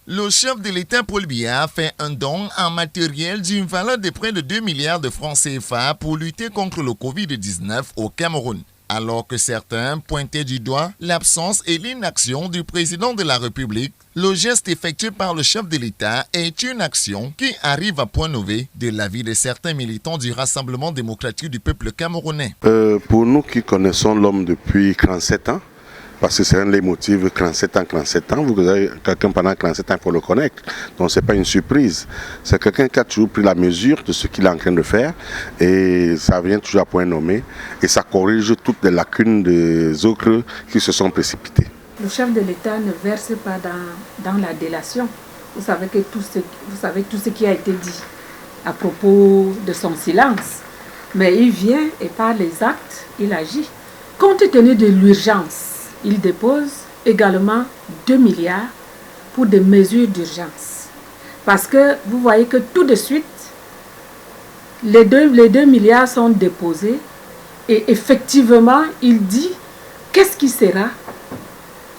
Le chef de l'État Paul Biya fait un don en matériel d'une valeur de près de 2 milliards de francs CFA pour lutter contre le Covid-19 au Cameroun. Alors que certains pointaient du doigt l'absence et l'inaction du président de la République, le geste effectué par le chef de l'État est une action qui arrive à point nommé de l'avis de certains militants du Rassemblement démocratique du peuple camerounais. Pour nous qui connaissons l'homme depuis 47 ans, parce que c'est un leitmotiv 47 ans, vous avez quelqu'un pendant 47 ans, il faut le connaître. Donc ce n'est pas une surprise. C'est quelqu'un qui a toujours pris la mesure de ce qu'il est en train de faire et ça vient toujours à point nommé et ça corrige toutes les lacunes des autres qui se sont précipités. Le chef de l'État ne verse pas dans la délation. Vous savez tout ce qui a été dit à propos de son silence. Mais il vient et par les actes, il agit. Compte tenu de l'urgence, il dépose également 2 milliards pour des mesures d'urgence. Parce que vous voyez que tout de suite, les 2 milliards sont déposés et effectivement, il dit qu'est-ce qui sera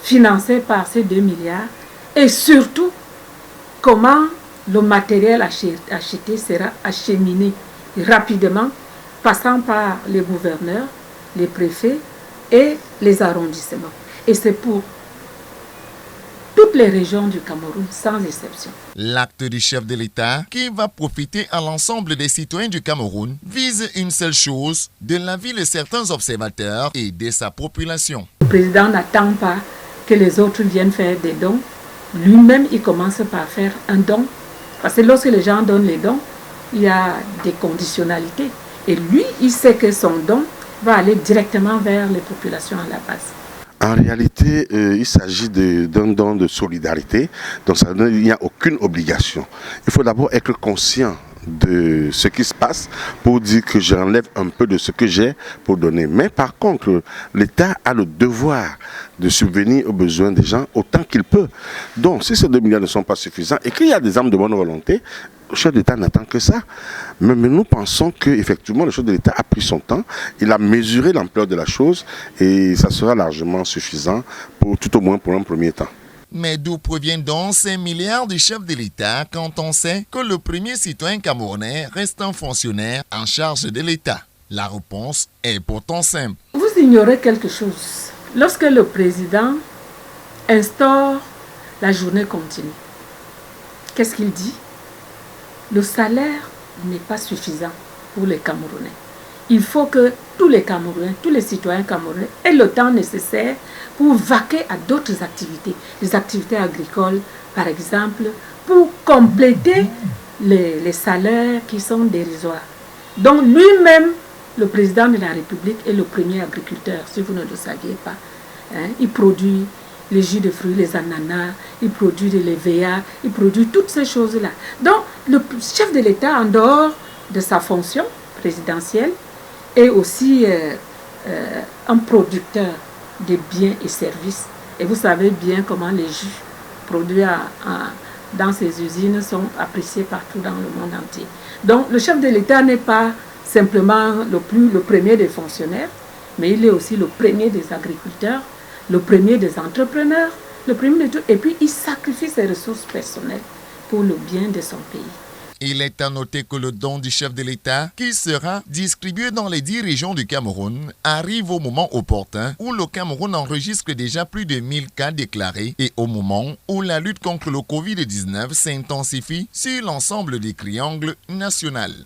financé par ces 2 milliards et surtout comment le matériel acheté sera acheminé rapidement, passant par les gouverneurs, les préfets et les arrondissements. Et c'est pour toutes les régions du Cameroun, sans exception. L'acte du chef de l'État, qui va profiter à l'ensemble des citoyens du Cameroun, vise une seule chose, de l'avis de certains observateurs et de sa population. Le président n'attend pas que les autres viennent faire des dons. Lui-même, il commence par faire un don. Parce que lorsque les gens donnent les dons, il y a des conditionnalités. Et lui, il sait que son don va aller directement vers les populations à la base. En réalité, il s'agit d'un don de solidarité, donc il n'y a aucune obligation. Il faut d'abord être conscient de ce qui se passe pour dire que j'enlève un peu de ce que j'ai pour donner. Mais par contre, l'État a le devoir de subvenir aux besoins des gens autant qu'il peut. Donc, si ces 2 milliards ne sont pas suffisants et qu'il y a des âmes de bonne volonté, le chef d'État n'attend que ça. Mais nous pensons qu'effectivement, le chef de l'État a pris son temps, il a mesuré l'ampleur de la chose et ça sera largement suffisant, tout au moins pour un premier temps. Mais d'où proviennent donc ces milliards du chef de l'État quand on sait que le premier citoyen camerounais reste un fonctionnaire en charge de l'État? La réponse est pourtant simple. Vous ignorez quelque chose. Lorsque le président instaure la journée continue, qu'est-ce qu'il dit? Le salaire n'est pas suffisant pour les Camerounais. Il faut que tous les Camerounais, tous les citoyens camerounais aient le temps nécessaire pour vaquer à d'autres activités, les activités agricoles par exemple, pour compléter les salaires qui sont dérisoires. Donc lui-même, le président de la République est le premier agriculteur, si vous ne le saviez pas. Il produit les jus de fruits, les ananas, il produit de l'EVA, il produit toutes ces choses-là. Donc le chef de l'État, en dehors de sa fonction présidentielle, est aussi un producteur de biens et services. Et vous savez bien comment les jus produits dans ces usines sont appréciés partout dans le monde entier. Donc le chef de l'État n'est pas simplement le premier des fonctionnaires, mais il est aussi le premier des agriculteurs, le premier des entrepreneurs, le premier de tout. Et puis il sacrifie ses ressources personnelles pour le bien de son pays. Il est à noter que le don du chef de l'État, qui sera distribué dans les 10 régions du Cameroun, arrive au moment opportun où le Cameroun enregistre déjà plus de 1000 cas déclarés et au moment où la lutte contre le Covid-19 s'intensifie sur l'ensemble des triangles nationaux.